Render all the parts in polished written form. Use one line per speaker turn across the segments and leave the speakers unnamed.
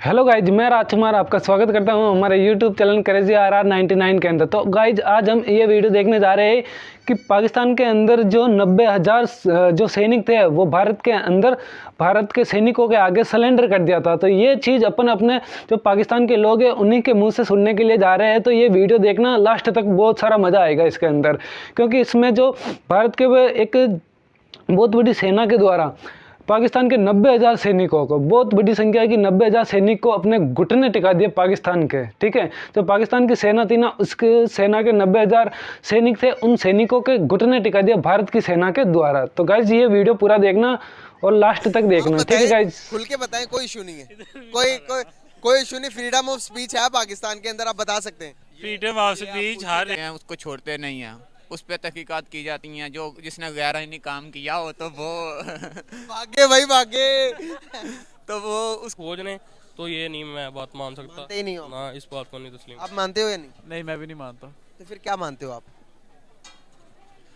Hello guys, मैं राजकुमार आपका स्वागत करता हूं हमारे यूट्यूब चैनल क्रेजी RR 99 के अंदर। तो गाइज आज हम ये वीडियो देखने जा रहे हैं कि पाकिस्तान के अंदर जो 90,000 जो सैनिक थे वो भारत के अंदर भारत के सैनिकों के आगे सरेंडर कर दिया था। तो ये चीज़ अपने जो पाकिस्तान के लोग हैं उन्हीं के मुंह से सुनने के लिए जा रहे हैं। तो ये वीडियो देखना लास्ट तक, बहुत सारा मज़ा आएगा इसके अंदर, क्योंकि इसमें जो भारत के एक बहुत बड़ी सेना के द्वारा पाकिस्तान के 90,000 सैनिकों को, बहुत बड़ी संख्या है कि 90,000 सैनिक को अपने घुटने टिका दिए पाकिस्तान के। ठीक है, तो पाकिस्तान की सेना थी ना, उसके सेना के 90,000 सैनिक थे, उन सैनिकों के घुटने टिका दिया भारत की सेना के द्वारा। तो गाइज ये वीडियो पूरा देखना और लास्ट तक देखना, ठीक है गाइज?
खुल के बताएं, कोई इशू नहीं है, कोई इशू नहीं। फ्रीडम ऑफ स्पीच है पाकिस्तान के अंदर, आप बता सकते हैं।
फ्रीडम ऑफ स्पीच हर
उसको छोड़ते नहीं हैं, उस पर तहकीकात की जाती हैं। जो जिसने गैर आईनी काम किया हो तो वो
भागे भाई भागे
तो वो
उस खोज ने तो ये नहीं, मैं बात मान सकता।
मानते ही नहीं हो
ना, इस बात को नहीं तस्लीम।
आप मानते हो या नहीं?
नहीं, मैं भी नहीं मानता।
तो फिर क्या मानते हो आप?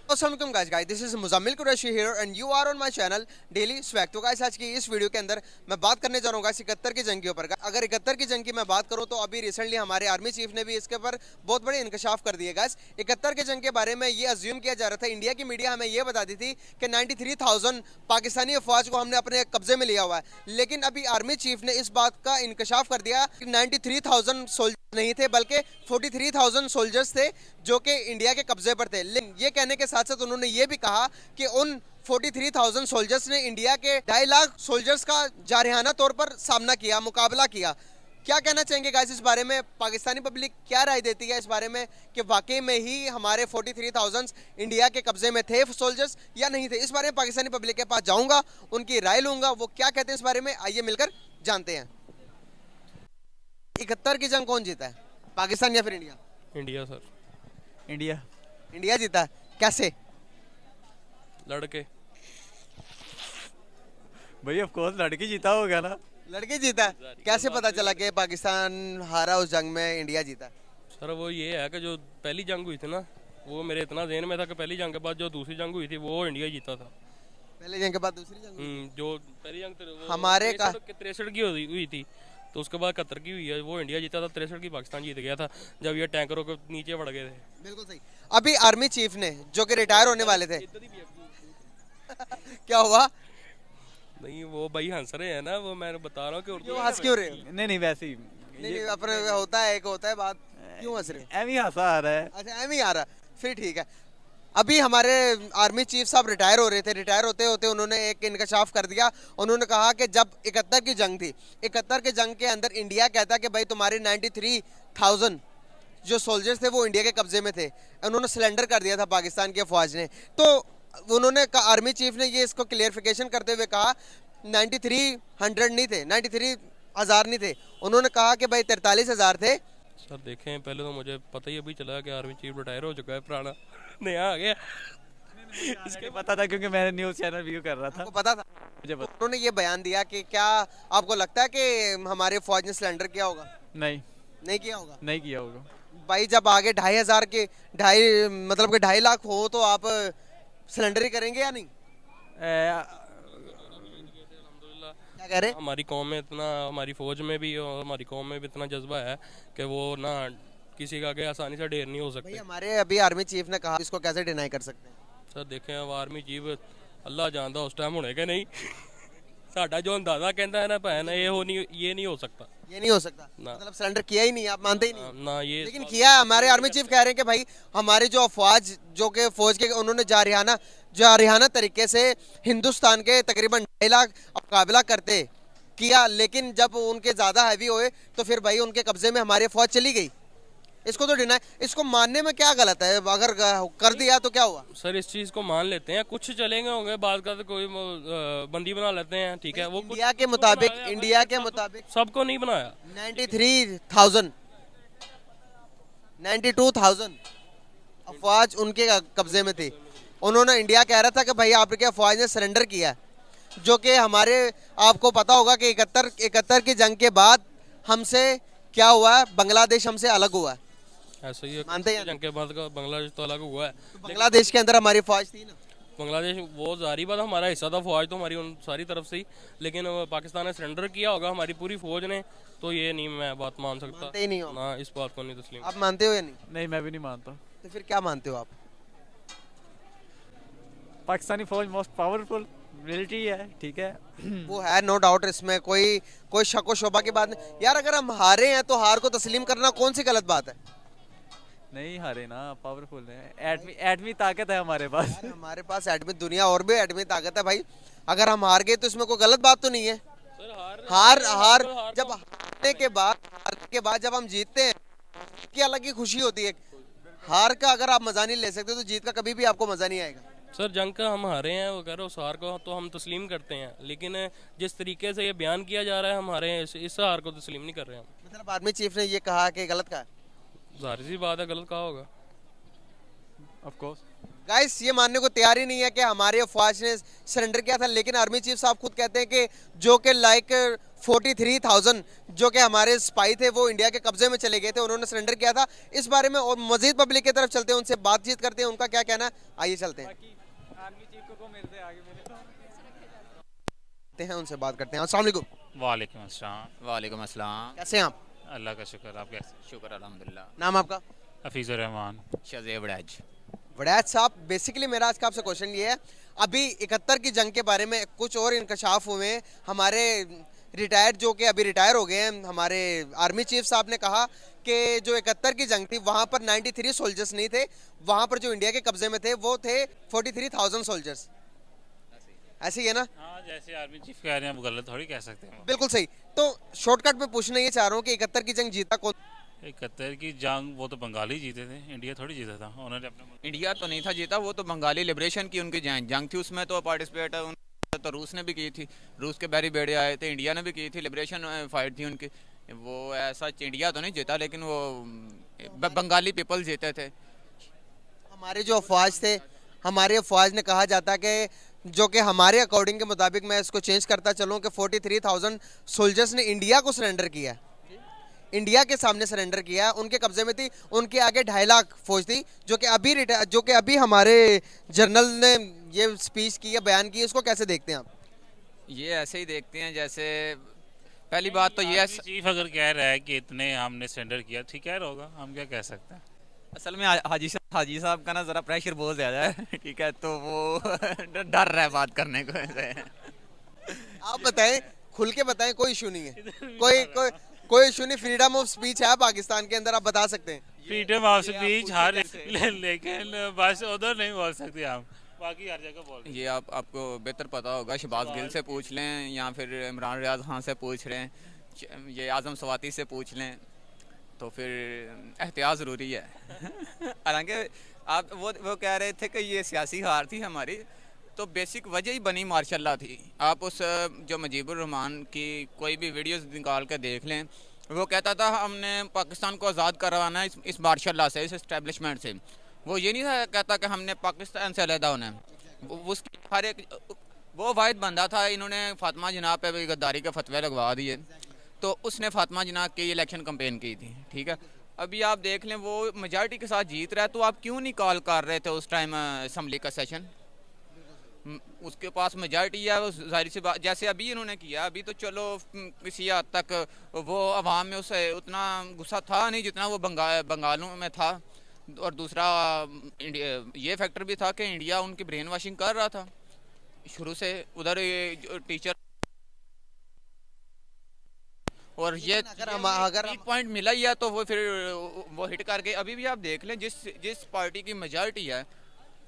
अस्सलाम वालेकुम guys, this is Muzammil Qureshi here and you are on my channel daily swag. तो गाइस आज की इस वीडियो के अंदर मैं बात करने जा रहा हूँ 71 की जंग के ऊपर। अगर 71 की जंग की मैं बात करूँ तो अभी रिसेंटली हमारे आर्मी चीफ ने भी इसके ऊपर बहुत बड़े इंकशाफ कर दिए। गाइस 71 की जंग के बारे में ये अज्यूम किया जा रहा था, इंडिया की मीडिया हमें ये बताती थी कि 93,000 पाकिस्तानी अफवाज को हमने अपने कब्जे में लिया हुआ है, लेकिन अभी आर्मी चीफ ने इस बात का इंकशाफ कर दिया कि 93,000 सोल्जर नहीं थे, बल्कि 43,000 सोल्जर्स थे जो कि इंडिया के कब्जे पर थे। लेकिन ये कहने के साथ साथ उन्होंने ये भी कहा कि उन 43,000 सोल्जर्स ने इंडिया के 2.5 लाख सोल्जर्स का जारहाना तौर पर सामना किया, मुकाबला किया। क्या कहना चाहेंगे गाइस इस बारे में? पाकिस्तानी पब्लिक क्या राय देती है इस बारे में कि वाकई में ही हमारे 43,000 इंडिया के कब्जे में थे सोल्जर्स या नहीं थे? इस बारे में पाकिस्तानी पब्लिक के पास जाऊंगा, उनकी राय लूंगा, वो क्या कहते हैं इस बारे में। आइए मिलकर जानते हैं। 71 की जंग कौन जीता है, पाकिस्तान या फिर India?
India sir.
India.
India जीता है। कैसे?
लड़के
भाई ऑफ कोर्स लड़के जीता होगा ना।
लड़के जीता है। कैसे पता चला कि पाकिस्तान हारा उस जंग में, इंडिया जीता?
सर वो ये है कि जो पहली जंग हुई थी ना, वो मेरे इतना ज़हन में था कि पहली जंग के बाद जो दूसरी जंग हुई थी वो इंडिया जीता था।
पहले जंग के बाद दूसरी जंग
जो पहली जंग
हमारे का
63 की हुई थी, तो उसके बाद 71 की हुई है, वो इंडिया जीता था। 63 की पाकिस्तान जीत गया था जब ये टैंकरों के नीचे पड़ गए थे।
बिल्कुल सही। अभी आर्मी चीफ ने, जो कि रिटायर होने वाले थे क्या हुआ?
नहीं, वो भाई हंस रहे हैं ना, वो मैं बता रहा हूँ कि
क्यों हंस क्यों रहे हो?
नहीं वैसे ही
नहीं अपने होता है, एक होता है बात, क्यों हंस रहे हो?
एम ही हंसा आ रहा है।
अच्छा एम ही आ रहा, फिर ठीक है। अभी हमारे आर्मी चीफ साहब रिटायर हो रहे थे, रिटायर होते होते उन्होंने एक इंकशाफ कर दिया। उन्होंने कहा कि जब 71 की जंग थी, 71 की जंग के अंदर इंडिया कहता कि भाई तुम्हारे 93,000 जो सोल्जर्स थे वो इंडिया के कब्जे में थे, उन्होंने सिलेंडर कर दिया था पाकिस्तान के फौज ने। तो उन्होंने आर्मी चीफ ने ये इसको क्लियरिफिकेशन करते हुए कहा 9300 नहीं थे, 93,000 नहीं थे, उन्होंने कहा कि भाई 43,000 थे।
सर देखें, पहले तो मुझे पता ही अभी चला कि आर्मी चीफ रिटायर हो चुका है, पुराना नया आ गया।
इसके पता था क्योंकि मैंने न्यूज़ चैनल व्यू कर रहा था।
आपको पता था?
मुझे पता।
उन्होंने ये बयान दिया कि क्या आपको लगता है कि हमारे फौज ने सिलेंडर किया होगा? नहीं किया होगा।
नहीं किया होगा
भाई जब आगे 2,500 के 2.5 लाख हो तो आप सिलेंडर ही करेंगे या नहीं? क्या कह रहे?
हमारी कौम में इतना, हमारी फौज में भी और हमारी कौम में भी इतना जज्बा है कि वो ना किसी का आगे आसानी से ढेर नहीं हो सकते।
भाई हमारे अभी आर्मी चीफ ने कहा, इसको कैसे डिनाई कर सकते हैं?
सर देखें, अब आर्मी चीफ अल्लाह जानता उस टाइम होने के नहीं। साडा जो अंदाजा कहता है ना भैन, ये नहीं हो सकता।
ये नहीं हो सकता मतलब सिलेंडर किया ही नहीं, आप मानते ही नहीं?
ना ये
लेकिन किया है। हमारे आर्मी चीफ कह रहे हैं कि भाई हमारे जो अफवाज, जो कि फौज के, उन्होंने जारहाना तरीके से हिंदुस्तान के तकरीबन 2.5 लाख मुकाबला करते किया, लेकिन जब उनके ज़्यादा हैवी हुए तो फिर भाई उनके कब्जे में हमारी फौज चली गई। इसको तो डिनाई, इसको मानने में क्या गलत है? अगर कर दिया तो क्या हुआ?
सर इस चीज़ को मान लेते हैं, कुछ चलेंगे होंगे, बात का तो कोई बंदी बना लेते हैं, ठीक है। वो
इंडिया के मुताबिक
सबको नहीं बनाया।
93,000 92,000 अफवाज उनके कब्जे में थी। उन्होंने, इंडिया कह रहा था कि भाई आपके अफवाज ने सरेंडर किया, जो कि हमारे, आपको पता होगा कि 71 की जंग के बाद हमसे क्या हुआ है, बांग्लादेश हमसे अलग हुआ है।
ऐसा ही
मानते हैं?
जंग के बाद का बांग्लादेश तो अलग हुआ है।
तो बांग्लादेश के अंदर हमारी फौज थी ना,
बांग्लादेश वो जारी बात हमारा हिस्सा था, फौज तो हमारी उन सारी तरफ से ही, लेकिन पाकिस्तान ने सरेंडर किया होगा हमारी पूरी फौज ने, तो ये नहीं मैं बात मान सकता।
मानते ही नहीं हो?
ना, इस बात को नहीं तस्लीम।
आप मानते हो या नहीं?
नहीं, मैं भी नहीं मानता।
तो फिर क्या मानते हो आप?
पाकिस्तानी फौज मोस्ट पावरफुल मिलिट्री है, ठीक है।
वो है, नो डाउट, इसमें कोई कोई शक व शोभा की बात नहीं यार। अगर हम हारे हैं तो हार को तस्लीम करना कौन सी गलत बात है?
नहीं हारे ना, पावरफुल है, एटमी ताकत है हमारे पास।
यार हमारे पास एटमी, दुनिया और भी एटमी ताकत है भाई। अगर हम हार गए तो इसमें कोई गलत बात तो नहीं है। हार जब हारने के बाद जब हम जीतते हैं की अलग ही खुशी होती है। हार का अगर आप मजा नहीं ले सकते तो जीत का कभी भी आपको मजा नहीं आएगा।
सर जंग का हम हारे हैं वगैरह, उस हार को तो हम तस्लीम करते हैं, लेकिन जिस तरीके से ये बयान किया जा रहा है हम हारे हैं, इस हार को तस्लीम नहीं कर रहे हम।
मतलब आर्मी चीफ ने ये कहा कि गलत कहा।
जाहिर सी बात है गलत कहा होगा।
ऑफ कोर्स
गाइस ये मानने को तैयार ही नहीं है कि हमारे अफवाज ने सरेंडर किया था, लेकिन आर्मी चीफ साहब खुद कहते हैं कि जो कि लाइक 43,000 जो कि हमारे स्पाई थे वो इंडिया के कब्जे में चले गए थे, उन्होंने सरेंडर किया था। इस बारे में और मजीद पब्लिक की तरफ चलते हैं, उनसे बातचीत करते हैं, उनका क्या कहना है, आइए चलते हैं।
आर्मी चीफ को मिलते आगे
हैं उनसे बात करते हैं। अस्सलाम वालेकुम।
वालेकुम अस्सलाम।
वालेकुम अस्सलाम।
कैसे हैं आप?
अल्लाह का शुक्र, आप कैसे?
शुक्र अल्हम्दुलिल्लाह।
नाम आपका?
हफीज़ुर रहमान।
शज़ेब डैज।
वड़ैच साहब, बेसिकली मेरा आज का आपसे क्वेश्चन ये है, अभी 71 की जंग के बारे में कुछ और इंकशाफ हुए हैं। हमारे रिटायर्ड जो कि अभी रिटायर हो गए हैं, हमारे आर्मी चीफ साहब ने कहा कि जो 71 की जंग थी वहाँ पर 93 सोल्जर्स नहीं थे, वहाँ पर जो इंडिया के कब्जे में थे वो थे 43,000 सोल्जर्स। ऐसे ही है ना?
हाँ, जैसे आर्मी चीफ कह रहे हैं वो गलत थोड़ी कह सकते हैं।
बिल्कुल सही। तो शॉर्टकट में पूछना ये चाह रहा हूँ कि 71 की जंग जीता कौन?
71 की जंग वो तो बंगाली जीते थे, इंडिया थोड़ी जीता था। उन्होंने अपने
इंडिया तो नहीं था जीता, वो तो बंगाली लिबरेशन की उनकी जंग थी, उसमें तो पार्टिसिपेट तो रूस ने भी की थी, रूस के बैरी बेड़े आए थे, इंडिया ने भी की थी, लिबरेशन फाइट थी उनकी। वो ऐसा इंडिया तो नहीं जीता, लेकिन वो बंगाली पीपल जीते थे।
हमारे जो अफवाज थे, हमारे अफवाज ने कहा जाता कि जो कि हमारे अकॉर्डिंग के मुताबिक, मैं इसको चेंज करता चलूँ कि 43,000 सोल्जर्स ने इंडिया को सरेंडर किया है, इंडिया के सामने सरेंडर किया, उनके कब्जे में थी, उनके आगे 2.5 लाख फौज थी। जो कि अभी हमारे जनरल ने ये स्पीच की है, बयान की है, इसको कैसे देखते हैं आप?
ये ऐसे ही देखते हैं जैसे पहली बात तो ये
चीफ अगर कह रहा है कि इतने हमने सरेंडर किया, ठीक कह रहा होगा, हम क्या कह सकते हैं।
असल में हाजी साहब का ना ज़रा प्रेशर बहुत ज़्यादा है, ठीक है, तो वो डर रहा है बात करने को ऐसे।
आप बताएं, खुल के बताएं, कोई इशू नहीं है, कोई इशू नहीं, फ्रीडम ऑफ स्पीच है पाकिस्तान के अंदर, आप बता सकते हैं।
फ्रीडम ऑफ स्पीच हर लेकिन बस उधर नहीं बोल सकते हम, बाकी हर जगह बोल।
ये आपको बेहतर पता होगा, शहबाज गिल से पूछ लें या फिर इमरान रियाज खान से पूछ लें, ये आज़म सवाती से पूछ लें, तो फिर एहतियात ज़रूरी है। हालांकि आप वो कह रहे थे कि ये सियासी हार थी हमारी, तो बेसिक वजह ही बनी मार्शल लॉ थी। आप उस जो मुजीबुर रहमान की कोई भी वीडियोस निकाल कर देख लें, वो कहता था हमने पाकिस्तान को आज़ाद करवाना है इस मार्शल लॉ से, इस इस्टेब्लिशमेंट से। वो ये नहीं था कहता कि हमने पाकिस्तान से अलहदा होना है। उसकी हर एक वो वाहिद बंदा था, इन्होंने फातिमा जनाब पे भी गद्दारी के फतवे लगवा दिए, तो उसने फातिमा जनाब की इलेक्शन कैंपेन की थी, ठीक है। अभी आप देख लें वो मेजॉरिटी के साथ जीत रहा है, तो आप क्यों नहीं कॉल कर रहे थे उस टाइम असम्बली का सेशन? उसके पास मेजॉरिटी है, वो जाहिर सी बात जैसे अभी इन्होंने किया, अभी तो चलो किसी हद तक वो अवाम में उसे उतना गुस्सा था नहीं जितना वो बंगालों में था। और दूसरा ये फैक्टर भी था कि इंडिया उनकी ब्रेन वॉशिंग कर रहा था शुरू से, उधर टीचर, और ये अगर एक पॉइंट मिला ही है तो वो फिर वो हिट करके अभी भी आप देख लें जिस पार्टी की मेजॉरिटी है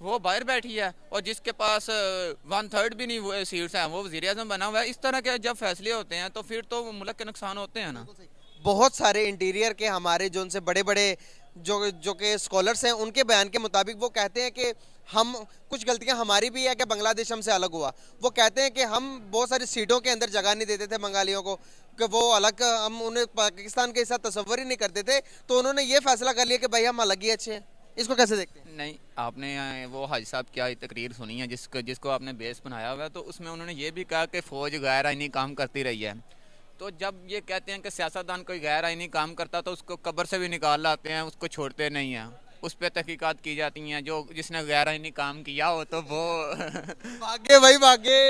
वो बाहर बैठी है, और जिसके पास 1/3 भी नहीं वो सीट्स हैं वो वज़ीर आज़म बना हुआ है। इस तरह के जब फैसले होते हैं तो फिर तो मुल्क के नुकसान होते हैं ना।
बहुत सारे इंटीरियर के हमारे जो उनसे बड़े बड़े जो के स्कॉलर्स हैं, उनके बयान के मुताबिक वो कहते हैं कि हम कुछ गलतियां हमारी भी है कि बांग्लादेश हमसे अलग हुआ। वो कहते हैं कि हम बहुत सारी सीटों के अंदर जगह नहीं देते थे बंगालियों को, कि वो अलग, हम उन्हें पाकिस्तान के साथ तस्वर ही नहीं करते थे, तो उन्होंने ये फैसला कर लिया कि भाई हम अलग ही अच्छे हैं। इसको कैसे देखते हैं?
नहीं, आपने वो हाजी साहब क्या तकरीर सुनी है जिसको आपने बेस बनाया हुआ है, तो उसमें उन्होंने ये भी कहा कि फ़ौज गैर आइनी काम करती रही है। तो जब ये कहते हैं कि सियासतदान कोई गैर आइनी काम करता तो उसको कब्र से भी निकाल लाते हैं, उसको छोड़ते नहीं हैं। उस पर तहकीकात की जाती हैं। जो जिसने गैर आईनी काम किया हो तो वो
भागे भाई भागे।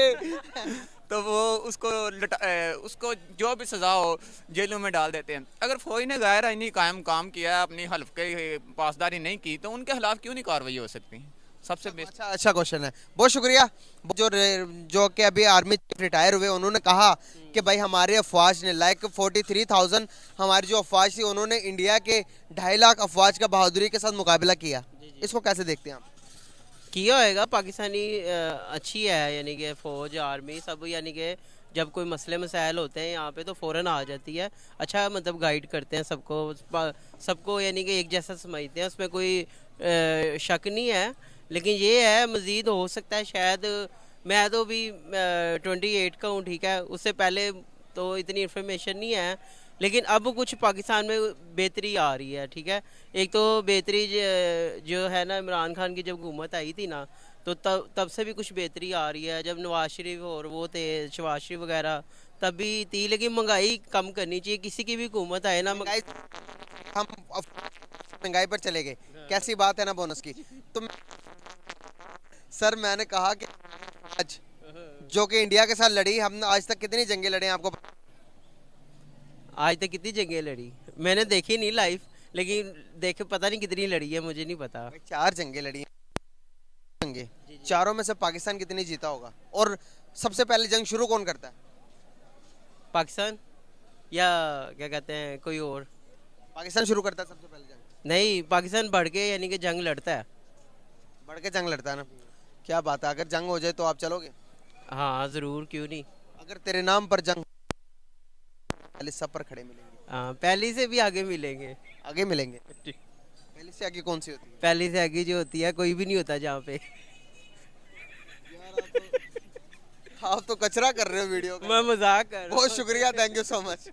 तो वो उसको जो भी सज़ा हो जेलों में डाल देते हैं। अगर फौज ने गैर आईनी काम किया है, अपनी हल्फ के पासदारी नहीं की, तो उनके खिलाफ क्यों नहीं कार्रवाई हो सकती? सबसे बेस्ट।
अच्छा क्वेश्चन है, बहुत शुक्रिया। जो कि अभी आर्मी चीफ रिटायर हुए, उन्होंने कहा कि भाई हमारे अफवाज ने लाइक 43,000 हमारी जो अफवाज थी, उन्होंने इंडिया के 2.5 लाख अफवाज का बहादुरी के साथ मुकाबला किया। इसको कैसे देखते हैं आप?
किया होएगा। पाकिस्तानी अच्छी है, यानी कि फ़ौज आर्मी सब, यानी कि जब कोई मसले मसाइल होते हैं यहाँ पे तो फ़ौरन आ जाती है। अच्छा मतलब गाइड करते हैं सबको यानी कि एक जैसा समझते हैं, उसमें कोई शक नहीं है। लेकिन ये है मज़ीद हो सकता है शायद। मैं तो भी 28 का हूँ, ठीक है, उससे पहले तो इतनी इन्फॉर्मेशन नहीं है। लेकिन अब कुछ पाकिस्तान में बेहतरी आ रही है, ठीक है। एक तो बेहतरी जो है ना, इमरान खान की जब हुकूमत आई थी ना, तो तब से भी कुछ बेहतरी आ रही है। जब नवाज शरीफ और वो थे शहबाज शरीफ वगैरह तब भी थी, लेकिन महंगाई कम करनी चाहिए। किसी की भी हुकूमत आए ना,
हम महंगाई पर चले गए, कैसी बात है ना बोनस की। तो सर मैंने कहा कि आज जो कि इंडिया के साथ लड़ी, हमने आज तक कितनी जंगें लड़े हैं आपको?
आज तक कितनी जंगें लड़ी मैंने देखी नहीं लाइव, लेकिन देखे पता नहीं कितनी लड़ी है, मुझे नहीं पता।
4 जंगें लड़ी हैं। जंगें चारों में से पाकिस्तान कितनी जीता होगा? और सबसे पहले जंग शुरू कौन करता है?
पाकिस्तान या क्या कहते हैं कोई और?
पाकिस्तान शुरू करता है सबसे पहले जंग।
नहीं, पाकिस्तान बढ़ के यानी कि जंग लड़ता है।
बढ़ के जंग लड़ता है ना? क्या बात है, अगर जंग हो जाए तो आप चलोगे?
हाँ ज़रूर, क्यों नहीं।
अगर तेरे नाम पर जंग, पहले सब पर खड़े मिलेंगे।
हाँ, पहली से भी आगे मिलेंगे।
आगे मिलेंगे? पहले से आगे कौन सी होती है?
पहली से आगे जो होती है कोई भी नहीं होता जहाँ पे।
आप तो कचरा कर रहे हो वीडियो का।
मैं मजाक कर रहा हूँ।
बहुत शुक्रिया, थैंक यू सो मच।